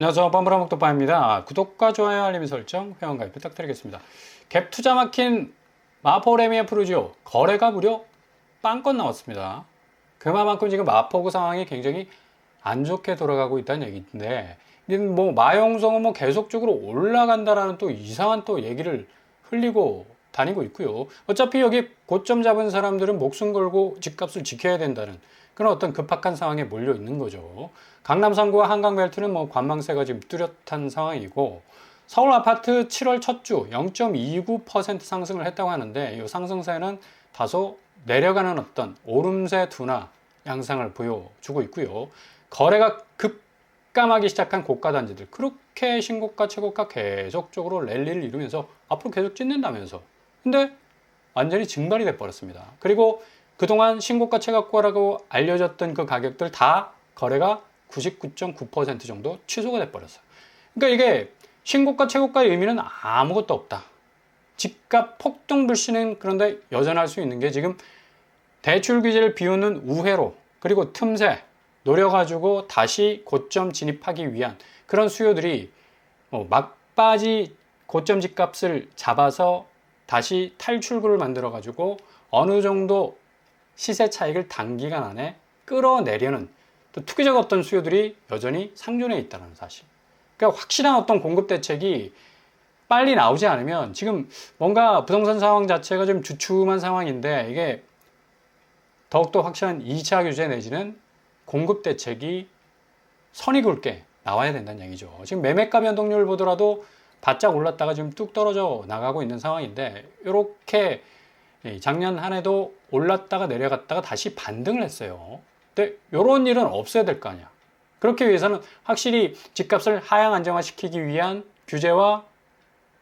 안녕하세요. 뻔뻔한목도빠입니다. 구독과 좋아요, 알림 설정, 회원가입 부탁드리겠습니다. 갭 투자 막힌 마포 레미안 프루지오 거래가 무려 빵건 나왔습니다. 그만큼 지금 마포구 상황이 굉장히 안 좋게 돌아가고 있다는 얘기인데, 뭐 마용성은 뭐 계속적으로 올라간다라는 또 이상한 또 얘기를 흘리고 다니고 있고요. 어차피 여기 고점 잡은 사람들은 목숨 걸고 집값을 지켜야 된다는 그런 어떤 급박한 상황에 몰려 있는 거죠. 강남 3구와 한강 벨트는 뭐 관망세가 지금 뚜렷한 상황이고, 서울 아파트 7월 첫 주 0.29% 상승을 했다고 하는데, 이 상승세는 다소 내려가는 어떤 오름세 둔화 양상을 보여주고 있고요. 거래가 급감하기 시작한 고가 단지들, 그렇게 신고가 최고가 계속적으로 랠리를 이루면서 앞으로 계속 찍는다면서, 근데 완전히 증발이 돼 버렸습니다. 그리고 그동안 신고가 최고가라고 알려졌던 그 가격들 다 거래가 99.9% 정도 취소가 돼 버렸어요. 그러니까 이게 신고가 최고가의 의미는 아무것도 없다. 집값 폭등 불씨는 그런데 여전할 수 있는 게, 지금 대출 규제를 비우는 우회로 그리고 틈새 노려가지고 다시 고점 진입하기 위한 그런 수요들이 막바지 고점 집값을 잡아서 다시 탈출구를 만들어 가지고 어느 정도 시세 차익을 단기간 안에 끌어내려는 또 투기적 어떤 수요들이 여전히 상존해 있다는 사실. 그러니까 확실한 어떤 공급 대책이 빨리 나오지 않으면, 지금 뭔가 부동산 상황 자체가 좀 주춤한 상황인데, 이게 더욱더 확실한 2차 규제 내지는 공급 대책이 선이 굵게 나와야 된다는 얘기죠. 지금 매매가 변동률 보더라도 바짝 올랐다가 지금 뚝 떨어져 나가고 있는 상황인데, 이렇게 작년 한 해도 올랐다가 내려갔다가 다시 반등을 했어요. 근데 이런 일은 없어야 될 거 아니야. 그렇기 위해서는 확실히 집값을 하향 안정화시키기 위한 규제와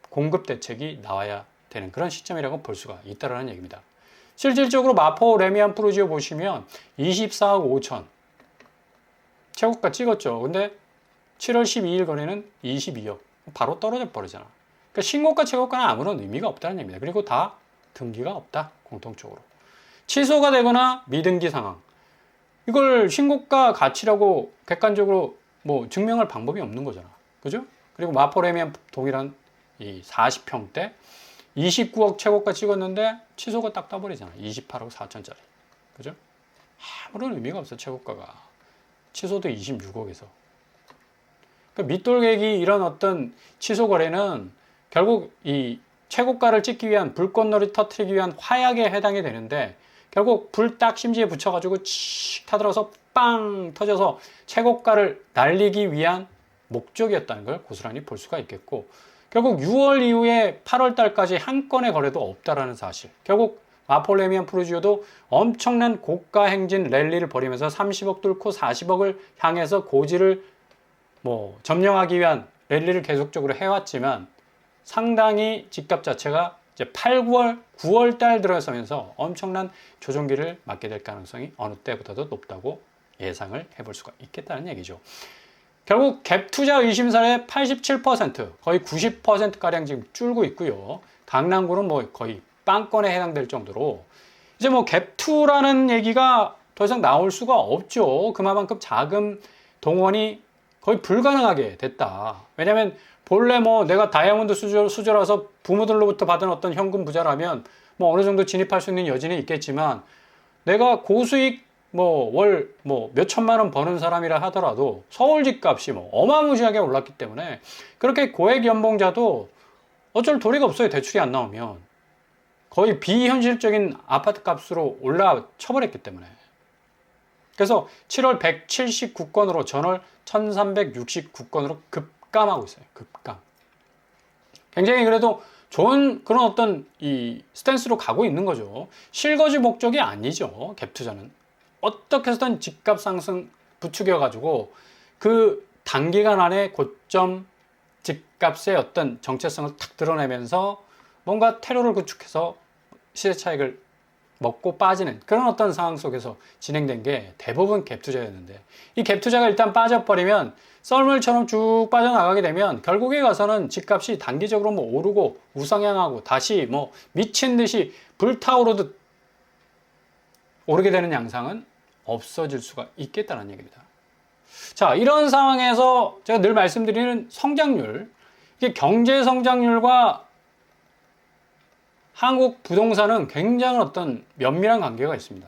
공급 대책이 나와야 되는 그런 시점이라고 볼 수가 있다는 얘기입니다. 실질적으로 마포 레미안 프루지오 보시면 24억 5천 최고가 찍었죠. 근데 7월 12일 거래는 22억, 바로 떨어져 버리잖아. 그러니까 신고가 최고가는 아무런 의미가 없다는 얘기입니다. 그리고 다 등기가 없다, 공통적으로. 취소가 되거나 미등기 상황, 이걸 신고가 가치라고 객관적으로 뭐 증명할 방법이 없는 거잖아. 그죠? 그리고 마포레미안 동일한 이 40평대 29억 최고가 찍었는데 취소가 딱 떠버리잖아. 28억 4천짜리. 그죠? 아무런 의미가 없어, 최고가가. 취소도 26억에서. 그러니까 밑돌객이 이런 어떤 취소 거래는 결국 이 최고가를 찍기 위한, 불꽃놀이 터트리기 위한 화약에 해당이 되는데, 결국 불 딱 심지에 붙여가지고 칙 타들어서 빵 터져서 최고가를 날리기 위한 목적이었다는 걸 고스란히 볼 수가 있겠고, 결국 6월 이후에 8월 달까지 한 건의 거래도 없다라는 사실. 결국 마포 레미안 프루지오도 엄청난 고가 행진 랠리를 벌이면서 30억 뚫고 40억을 향해서 고지를 점령하기 위한 랠리를 계속적으로 해왔지만, 상당히 집값 자체가 이제 8, 9월, 9월 달 들어서면서 엄청난 조정기를 맞게 될 가능성이 어느 때보다도 높다고 예상을 해볼 수가 있겠다는 얘기죠. 결국 갭 투자 의심 사례 87%, 거의 90%가량 지금 줄고 있고요. 강남구는 뭐 거의 빵건에 해당될 정도로 이제 뭐 갭2라는 얘기가 더 이상 나올 수가 없죠. 그만큼 자금 동원이 거의 불가능하게 됐다. 왜냐면 본래 내가 다이아몬드 수저라서 부모들로부터 받은 어떤 현금 부자라면 어느 정도 진입할 수 있는 여지는 있겠지만, 내가 고수익 월 몇 천만 원 버는 사람이라 하더라도 서울 집값이 어마무시하게 올랐기 때문에 그렇게 고액 연봉자도 어쩔 도리가 없어요. 대출이 안 나오면 거의 비현실적인 아파트 값으로 올라 쳐버렸기 때문에. 그래서 7월 179건으로 전월 1369건으로 급감하고 있어요. 급감. 굉장히 그래도 좋은 그런 어떤 이 스탠스로 가고 있는 거죠. 실거주 목적이 아니죠, 갭 투자는. 어떻게 해서든 집값 상승 부추겨 가지고 그 단기간 안에 고점 집값의 어떤 정체성을 탁 드러내면서 뭔가 테러를 구축해서 시세 차익을 먹고 빠지는 그런 어떤 상황 속에서 진행된 게 대부분 갭 투자였는데, 이 갭 투자가 일단 빠져버리면, 썰물처럼 쭉 빠져나가게 되면 결국에 가서는 집값이 단기적으로 오르고 우상향하고 다시 미친 듯이 불타오르듯 오르게 되는 양상은 없어질 수가 있겠다는 얘기입니다. 자, 이런 상황에서 제가 늘 말씀드리는 성장률, 이게 경제 성장률과 한국 부동산은 굉장한 어떤 면밀한 관계가 있습니다.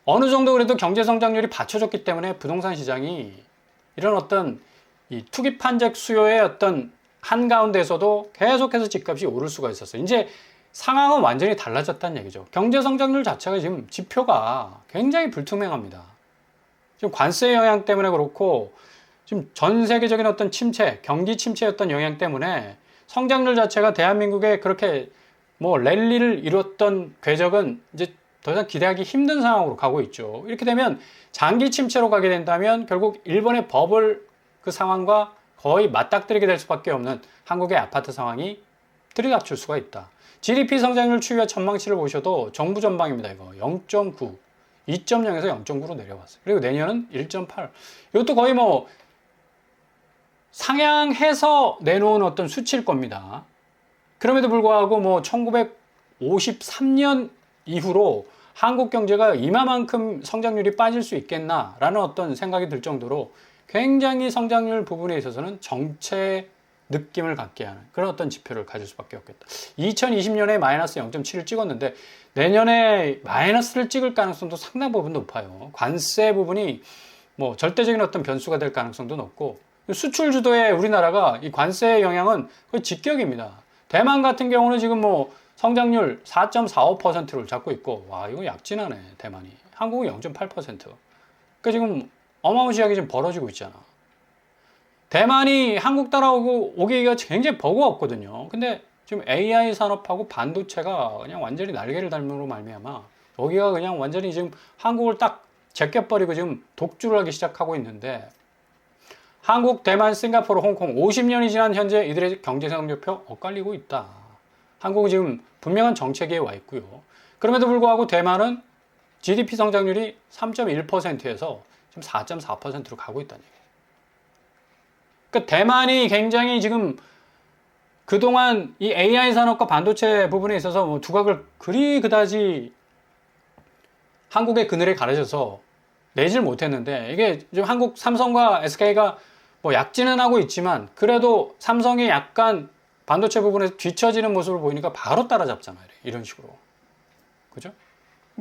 어느 정도 그래도 경제 성장률이 받쳐줬기 때문에 부동산 시장이 이런 어떤 이 투기 판적 수요의 어떤 한가운데에서도 계속해서 집값이 오를 수가 있었어요. 이제 상황은 완전히 달라졌다는 얘기죠. 경제 성장률 자체가 지금 지표가 굉장히 불투명합니다. 지금 관세 영향 때문에 그렇고 지금 전 세계적인 어떤 침체, 경기 침체였던 영향 때문에 성장률 자체가 대한민국에 그렇게 뭐 랠리를 이뤘던 궤적은 이제 더 이상 기대하기 힘든 상황으로 가고 있죠. 이렇게 되면 장기 침체로 가게 된다면 결국 일본의 버블 그 상황과 거의 맞닥뜨리게 될 수밖에 없는 한국의 아파트 상황이 들이닥칠 수가 있다. GDP 성장률 추이와 전망치를 보셔도 정부 전망입니다. 이거 0.9, 2.0에서 0.9로 내려왔어요. 그리고 내년은 1.8. 이것도 거의 뭐 상향해서 내놓은 어떤 수치일 겁니다. 그럼에도 불구하고 뭐 1953년 이후로 한국 경제가 이마만큼 성장률이 빠질 수 있겠나라는 어떤 생각이 들 정도로 굉장히 성장률 부분에 있어서는 정체 느낌을 갖게 하는 그런 어떤 지표를 가질 수밖에 없겠다. 2020년에 마이너스 0.7을 찍었는데 내년에 마이너스를 찍을 가능성도 상당 부분 높아요. 관세 부분이 뭐 절대적인 어떤 변수가 될 가능성도 높고 수출 주도의 우리나라가 이 관세의 영향은 거의 직격입니다. 대만 같은 경우는 지금 뭐 성장률 4.45%를 잡고 있고, 와, 이거 약진하네, 대만이. 한국은 0.8%. 그러니까 지금 어마무시하게 지금 벌어지고 있잖아. 대만이 한국 따라오기가 굉장히 버거웠거든요. 근데 지금 AI 산업하고 반도체가 그냥 완전히 날개를 달므로 말미암아 여기가 그냥 완전히 지금 한국을 딱 제껴버리고 지금 독주를 하기 시작하고 있는데 한국, 대만, 싱가포르, 홍콩 50년이 지난 현재 이들의 경제 성장표 엇갈리고 있다. 한국은 지금 분명한 정체기에 와 있고요. 그럼에도 불구하고 대만은 GDP 성장률이 3.1%에서 지금 4.4%로 가고 있다는 얘기예요. 그러니까 대만이 굉장히 지금 그동안 이 AI 산업과 반도체 부분에 있어서 뭐 두각을 그다지 한국의 그늘에 가려져서 내질 못했는데 이게 지금 한국 삼성과 SK가 뭐 약진은 하고 있지만 그래도 삼성이 약간 반도체 부분에서 뒤처지는 모습을 보이니까 바로 따라잡잖아요. 이런 식으로. 그죠?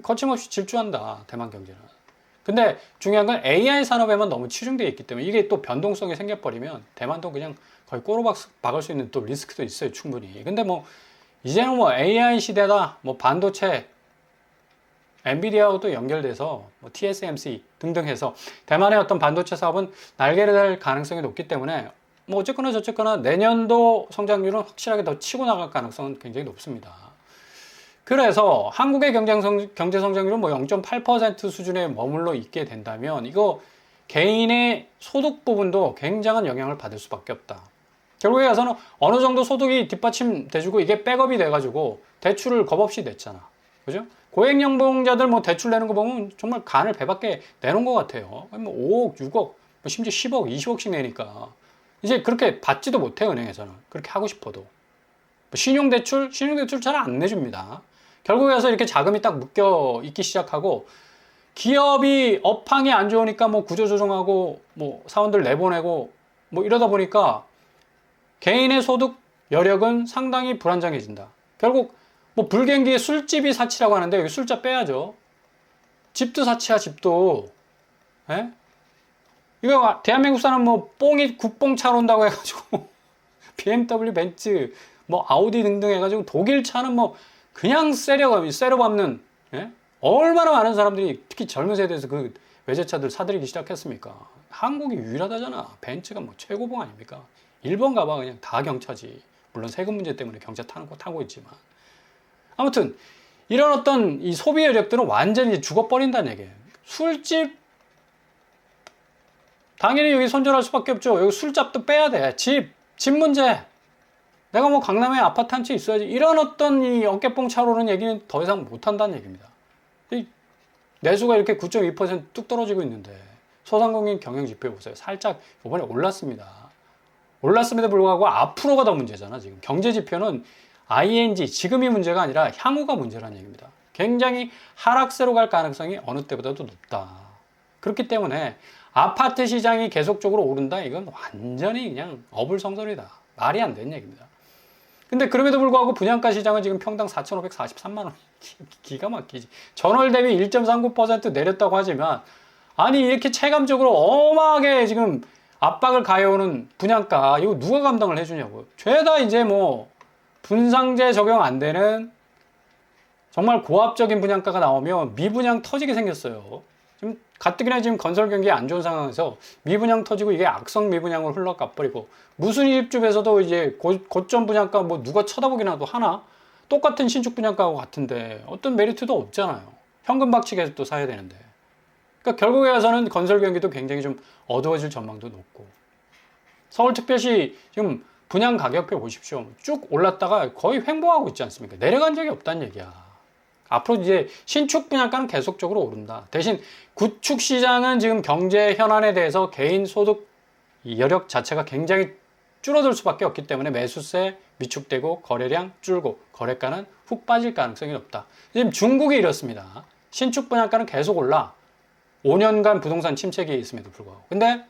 거침없이 질주한다. 대만 경제는. 근데 중요한 건 AI 산업에만 너무 치중되어 있기 때문에 이게 또 변동성이 생겨버리면 대만도 그냥 거의 꼬로박 박을 수 있는 또 리스크도 있어요. 충분히. 근데 뭐 이제는 뭐 AI 시대다. 뭐 반도체 엔비디아하고도 연결돼서 뭐 TSMC 등등 해서 대만의 어떤 반도체 사업은 날개를 달 가능성이 높기 때문에 뭐 어쨌거나 저쨌거나 내년도 성장률은 확실하게 더 치고 나갈 가능성은 굉장히 높습니다. 그래서 한국의 경제 성장률은 뭐 0.8% 수준에 머물러 있게 된다면 이거 개인의 소득 부분도 굉장한 영향을 받을 수밖에 없다. 결국에 가서는 어느 정도 소득이 뒷받침돼주고 이게 백업이 돼가지고 대출을 겁없이 냈잖아. 그죠? 고액연봉자들 뭐 대출 내는 거 보면 정말 간을 배밖에 내놓은 것 같아요. 뭐 5억, 6억, 뭐 심지어 10억, 20억씩 내니까. 이제 그렇게 받지도 못해, 은행에서는. 그렇게 하고 싶어도. 신용대출 잘 안 내줍니다. 결국에 가서 이렇게 자금이 딱 묶여 있기 시작하고, 기업이 업황이 안 좋으니까 뭐 구조조정하고, 뭐 사원들 내보내고, 뭐 이러다 보니까 개인의 소득 여력은 상당히 불안정해진다. 결국, 뭐 불경기에 술집이 사치라고 하는데, 여기 술자 빼야죠. 집도 사치야, 집도. 예? 이거 대한민국 사람 뭐 뽕이 국뽕 차로 온다고 해가지고 BMW, 벤츠, 뭐 아우디 등등 해가지고 독일 차는 뭐 그냥 세려밟는 예? 얼마나 많은 사람들이 특히 젊은 세대에서 그 외제차들 사들이기 시작했습니까? 한국이 유일하다잖아. 벤츠가 뭐 최고봉 아닙니까? 일본 가봐 그냥 다 경차지. 물론 세금 문제 때문에 경차 타는 거 타고 있지만 아무튼 이런 어떤 이 소비 여력들은 완전히 죽어버린다는 얘기예요. 술집 당연히 여기 손절할 수밖에 없죠. 여기 술잡도 빼야 돼. 집 문제. 내가 뭐 강남에 아파트 한 채 있어야지. 이런 어떤 이 어깨뽕 차오르는 얘기는 더 이상 못 한다는 얘기입니다. 이 내수가 이렇게 9.2%뚝 떨어지고 있는데 소상공인 경영 지표 보세요. 살짝 이번에 올랐습니다. 올랐음에도 불구하고 앞으로가 더 문제잖아. 지금 경제 지표는 ING 지금이 문제가 아니라 향후가 문제라는 얘기입니다. 굉장히 하락세로 갈 가능성이 어느 때보다도 높다. 그렇기 때문에 아파트 시장이 계속적으로 오른다? 이건 완전히 그냥 어불성설이다. 말이 안 되는 얘기입니다. 근데 그럼에도 불구하고 분양가 시장은 지금 평당 4,543만 원. 기가 막히지. 전월 대비 1.39% 내렸다고 하지만 아니 이렇게 체감적으로 어마하게 지금 압박을 가해오는 분양가 이거 누가 감당을 해주냐고요. 죄다 이제 뭐 분상제 적용 안 되는 정말 고압적인 분양가가 나오면 미분양 터지게 생겼어요. 지금 가뜩이나 지금 건설 경기 안 좋은 상황에서 미분양 터지고 이게 악성 미분양으로 흘러가버리고 무슨 입주에서도 이제 고점 분양가 뭐 누가 쳐다보기나도 하나 똑같은 신축 분양가하고 같은데 어떤 메리트도 없잖아요. 현금 박치기해서 또 사야 되는데. 그러니까 결국에 와서는 건설 경기도 굉장히 좀 어두워질 전망도 높고 서울특별시 지금 분양 가격표 보십시오. 쭉 올랐다가 거의 횡보하고 있지 않습니까? 내려간 적이 없다는 얘기야. 앞으로 이제 신축 분양가는 계속적으로 오른다. 대신 구축 시장은 지금 경제 현안에 대해서 개인 소득 여력 자체가 굉장히 줄어들 수밖에 없기 때문에 매수세 위축되고 거래량 줄고 거래가는 훅 빠질 가능성이 높다. 지금 중국이 이렇습니다. 신축 분양가는 계속 올라. 5년간 부동산 침체기에 있음에도 불구하고. 근데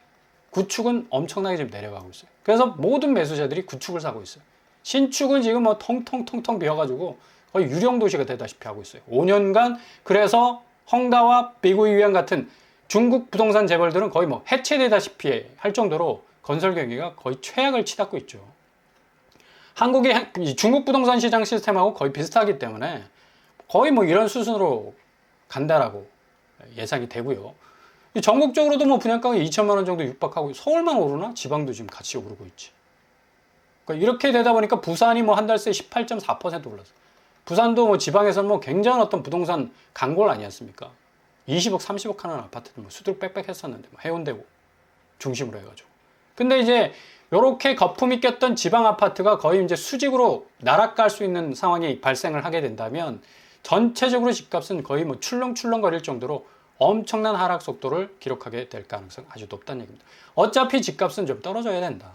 구축은 엄청나게 지금 내려가고 있어요. 그래서 모든 매수자들이 구축을 사고 있어요. 신축은 지금 뭐 텅텅텅텅 비어가지고 거의 유령 도시가 되다시피 하고 있어요. 5년간 그래서 헝다와 비구이위안 같은 중국 부동산 재벌들은 거의 뭐 해체되다시피 할 정도로 건설 경기가 거의 최악을 치닫고 있죠. 한국의 중국 부동산 시장 시스템하고 거의 비슷하기 때문에 거의 뭐 이런 수순으로 간다라고 예상이 되고요. 전국적으로도 뭐 분양가가 2천만 원 정도 육박하고 서울만 오르나? 지방도 지금 같이 오르고 있지. 그러니까 이렇게 되다 보니까 부산이 뭐 한 달 새 18.4% 올랐어. 부산도 뭐 지방에서는 뭐 굉장한 어떤 부동산 강골 아니었습니까? 20억, 30억 하는 아파트들 뭐 수두룩 빽빽 했었는데 뭐 해운대고 중심으로 해가지고. 근데 이제 요렇게 거품이 꼈던 지방 아파트가 거의 이제 수직으로 날아갈 수 있는 상황이 발생을 하게 된다면 전체적으로 집값은 거의 뭐 출렁출렁 거릴 정도로 엄청난 하락 속도를 기록하게 될 가능성 아주 높다는 얘기입니다. 어차피 집값은 좀 떨어져야 된다.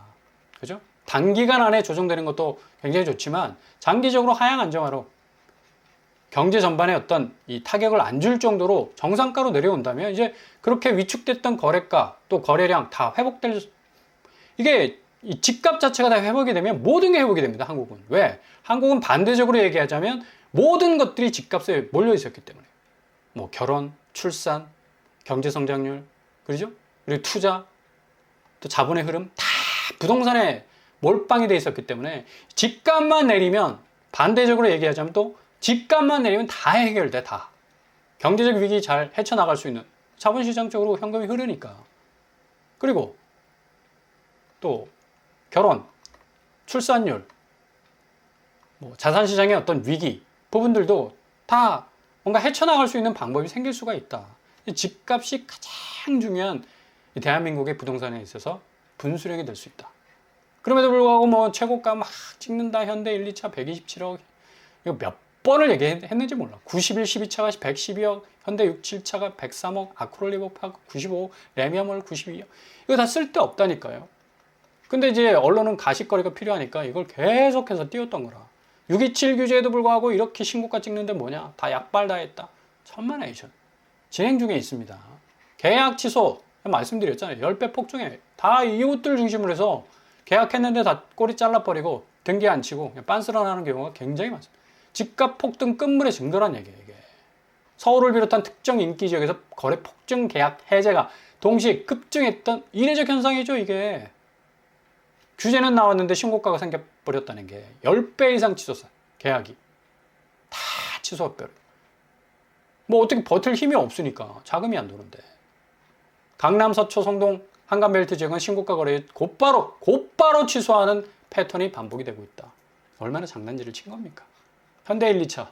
그죠? 단기간 안에 조정되는 것도 굉장히 좋지만 장기적으로 하향 안정화로 경제 전반에 어떤 이 타격을 안 줄 정도로 정상가로 내려온다면 이제 그렇게 위축됐던 거래가 또 거래량 다 회복될 이게 이 집값 자체가 다 회복이 되면 모든 게 회복이 됩니다. 한국은. 왜? 한국은 반대적으로 얘기하자면 모든 것들이 집값에 몰려 있었기 때문에 뭐 결혼, 출산, 경제 성장률, 그렇죠? 그리고 투자, 또 자본의 흐름 다 부동산에 몰빵이 돼 있었기 때문에 집값만 내리면 반대적으로 얘기하자면 또 집값만 내리면 다 해결돼 다. 경제적 위기 잘 헤쳐나갈 수 있는 자본시장 쪽으로 현금이 흐르니까. 그리고 또 결혼, 출산율, 뭐 자산시장의 어떤 위기 부분들도 다 뭔가 헤쳐나갈 수 있는 방법이 생길 수가 있다. 집값이 가장 중요한 대한민국의 부동산에 있어서 분수령이 될 수 있다. 그럼에도 불구하고 뭐 최고가 막 찍는다. 현대 1, 2차 127억. 이거 몇 번을 얘기했는지 몰라. 91, 12차가 112억, 현대 6, 7차가 103억, 아크롤리버파크 95억, 레미아몰 92억. 이거 다 쓸데없다니까요. 근데 이제 언론은 가십거리가 필요하니까 이걸 계속해서 띄웠던 거라. 627 규제에도 불구하고 이렇게 신고가 찍는데 뭐냐? 다 약발 다 했다. 천만에이션. 진행 중에 있습니다. 계약 취소. 말씀드렸잖아요. 10배 폭증해. 다 이웃들 중심으로 해서 계약했는데 다 꼬리 잘라버리고 등기 안 치고 그냥 빤스런하는 경우가 굉장히 많습니다. 집값 폭등 끝물의 증거란 얘기예요. 이게. 서울을 비롯한 특정 인기 지역에서 거래 폭증 계약 해제가 동시에 급증했던 이례적 현상이죠. 이게. 규제는 나왔는데 신고가가 생겨버렸다는 게 10배 이상 취소사 계약이 다 취소해버려요. 뭐 어떻게 버틸 힘이 없으니까 자금이 안 도는데. 강남, 서초, 성동, 한강벨트 지역은 신고가 거래 곧바로 취소하는 패턴이 반복이 되고 있다. 얼마나 장난질을 친 겁니까? 현대 1, 2차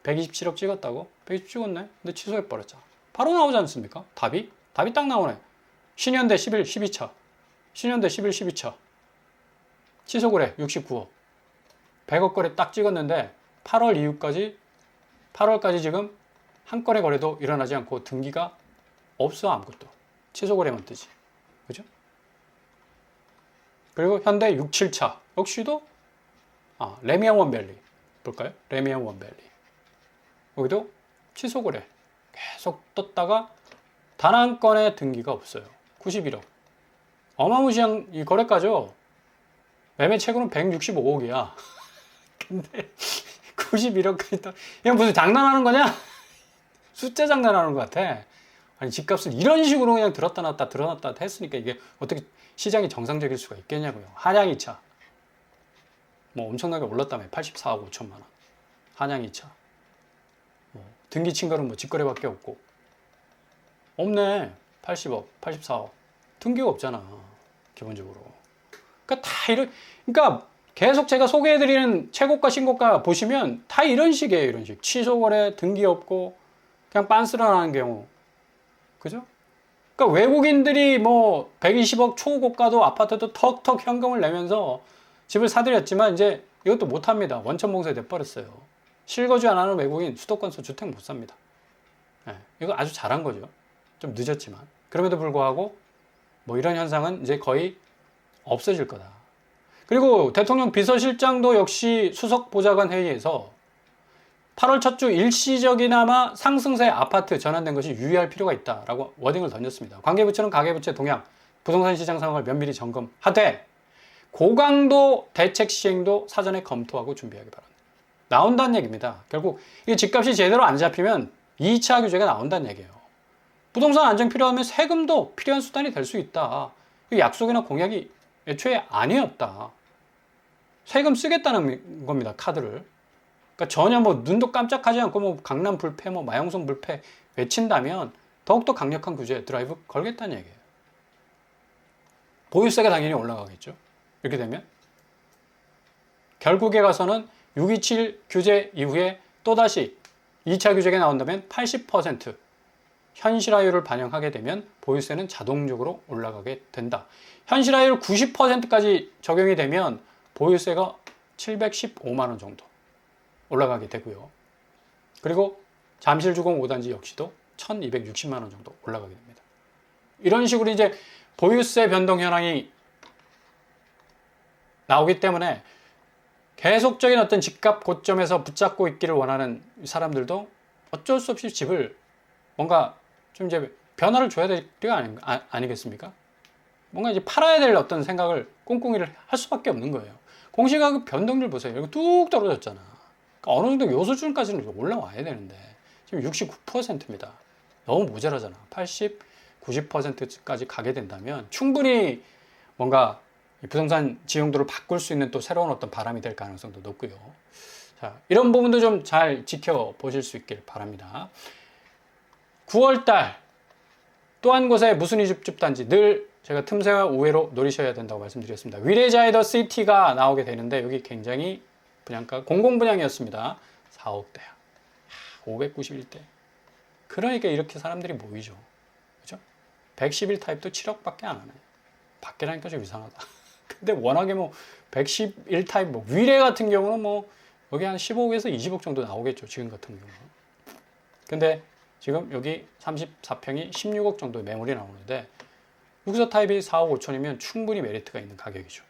127억 찍었다고? 120 찍었네? 근데 취소해버렸잖아. 바로 나오지 않습니까? 답이 딱 나오네. 신현대 11, 12차 신현대 11, 12차 취소 거래 69억 100억 거래 딱 찍었는데 8월 이후까지 8월까지 지금 한 건의 거래도 일어나지 않고 등기가 없어. 아무것도 취소 거래만 뜨지. 그죠? 그리고 현대 6, 7차 역시도 레미안 원밸리 볼까요? 레미안 원밸리 여기도 취소 거래 계속 떴다가 단 한 건의 등기가 없어요. 91억. 어마무시한 이 거래가죠. 매매 최고는 165억이야. 근데 91억까지 또, 이건 무슨 장난하는 거냐? 숫자 장난하는 것 같아. 아니, 집값을 이런 식으로 그냥 들었다 놨다 들어놨다 했으니까 이게 어떻게 시장이 정상적일 수가 있겠냐고요. 한양 2차. 뭐 엄청나게 올랐다며. 84억 5천만 원. 한양 2차. 등기 친거는 뭐 직거래밖에 없고. 없네. 80억, 84억. 등기가 없잖아. 기본적으로. 그러니까 다 그러니까 계속 제가 소개해드리는 최고가, 신고가 보시면 다 이런 식이에요. 이런 식. 취소거래, 등기 없고, 그냥 빤스런하는 경우. 그죠? 그러니까 외국인들이 뭐 120억 초고가도 아파트도 턱턱 현금을 내면서 집을 사들였지만 이제 이것도 못합니다. 원천 봉쇄 돼버렸어요. 실거주 안 하는 외국인 수도권서 주택 못 삽니다. 네, 이거 아주 잘한 거죠. 좀 늦었지만. 그럼에도 불구하고 뭐 이런 현상은 이제 거의 없어질 거다. 그리고 대통령 비서실장도 역시 수석 보좌관 회의에서 8월 첫 주 일시적이나마 상승세 아파트 전환된 것이 유의할 필요가 있다라고 워딩을 던졌습니다. 관계부처는 가계부채 동향, 부동산 시장 상황을 면밀히 점검하되 고강도 대책 시행도 사전에 검토하고 준비하기 바랍니다. 나온다는 얘기입니다. 결국 이 집값이 제대로 안 잡히면 2차 규제가 나온다는 얘기예요. 부동산 안정 필요하면 세금도 필요한 수단이 될 수 있다. 약속이나 공약이 애초에 아니었다. 세금 쓰겠다는 겁니다. 카드를. 그러니까 전혀 뭐 눈도 깜짝하지 않고 뭐 강남 불패, 뭐 마영성 불패 외친다면 더욱더 강력한 규제 드라이브 걸겠다는 얘기예요. 보유세가 당연히 올라가겠죠. 이렇게 되면 결국에 가서는 627 규제 이후에 또다시 2차 규제가 나온다면 80% 현실화율을 반영하게 되면 보유세는 자동적으로 올라가게 된다. 현실화율 90%까지 적용이 되면 보유세가 715만 원 정도 올라가게 되고요. 그리고 잠실주공 5단지 역시도 1260만 원 정도 올라가게 됩니다. 이런 식으로 이제 보유세 변동 현황이 나오기 때문에 계속적인 어떤 집값 고점에서 붙잡고 있기를 원하는 사람들도 어쩔 수 없이 집을 뭔가 좀 이제 변화를 줘야 될 때가 아니겠습니까? 뭔가 이제 팔아야 될 어떤 생각을 꿍꿍이를 할 수밖에 없는 거예요. 공시가격 변동률 보세요. 이거 뚝 떨어졌잖아. 그러니까 어느 정도 요 수준까지는 올라와야 되는데 지금 69%입니다. 너무 모자라잖아. 80, 90%까지 가게 된다면 충분히 뭔가 부동산 지형도를 바꿀 수 있는 또 새로운 어떤 바람이 될 가능성도 높고요. 자, 이런 부분도 좀 잘 지켜보실 수 있길 바랍니다. 9월달 또 한 곳에 무순이 줍줍단지 늘 제가 틈새와 우회로 노리셔야 된다고 말씀드렸습니다. 위레자이더 시티가 나오게 되는데 여기 굉장히 분양가 공공분양이었습니다. 4억대야. 591대. 그러니까 이렇게 사람들이 모이죠. 그죠? 111 타입도 7억밖에 안 하네. 밖에라니까 좀 이상하다. 근데 워낙에 뭐 111 타입 뭐 위례 같은 경우는 뭐 여기 한 15억에서 20억 정도 나오겠죠. 지금 같은 경우는. 근데 지금 여기 34평이 16억 정도의 매물이 나오는데 여기서 타입이 4억 5천이면 충분히 메리트가 있는 가격이죠.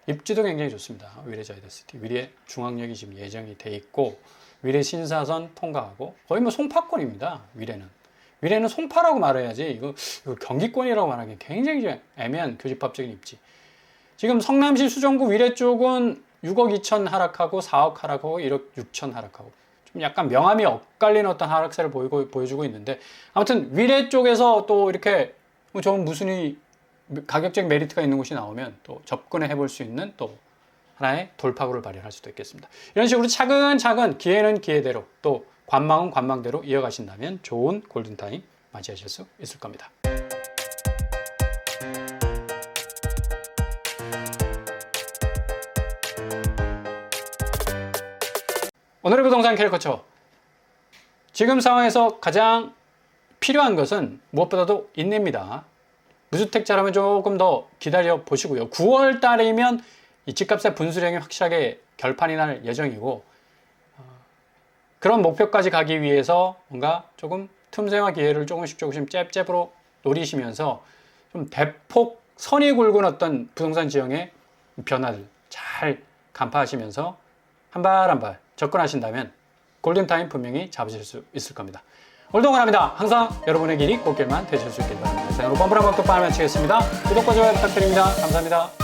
입지도 굉장히 좋습니다. 위례자이더시티. 위례 중앙역이 지금 예정이 돼 있고 위례 신사선 통과하고 거의 뭐 송파권입니다. 위례는 송파라고 말해야지 이거 경기권이라고 말하기 굉장히 애매한 교집합적인 입지. 지금 성남시 수정구 위례 쪽은 6억 2천 하락하고 4억 하락하고 1억 6천 하락하고 좀 약간 명암이 엇갈리는 어떤 하락세를 보여주고 있는데 아무튼 위례 쪽에서 또 이렇게 좋은 무순이 가격적 메리트가 있는 곳이 나오면 또 접근해 볼 수 있는 또 하나의 돌파구를 마련할 수도 있겠습니다. 이런 식으로 차근차근 기회는 기회대로 또 관망은 관망대로 이어가신다면 좋은 골든타임 맞이하실 수 있을 겁니다. 오늘의 부동산 캐리커처. 지금 상황에서 가장 필요한 것은 무엇보다도 인내입니다. 무주택자라면 조금 더 기다려 보시고요. 9월 달이면 이 집값의 분수령이 확실하게 결판이 날 예정이고 그런 목표까지 가기 위해서 뭔가 조금 틈새와 기회를 조금씩 잽잽으로 노리시면서 좀 대폭 선이 굵은 어떤 부동산 지형의 변화를 잘 간파하시면서 한 발 한 발 접근하신다면 골든타임 분명히 잡으실 수 있을 겁니다. 오늘도 응원합니다. 항상 여러분의 길이 꽃길만 되실 수 있길 바랍니다. 이상으로 뻔뻔한 먹덕방을 마치겠습니다. 구독과 좋아요 부탁드립니다. 감사합니다.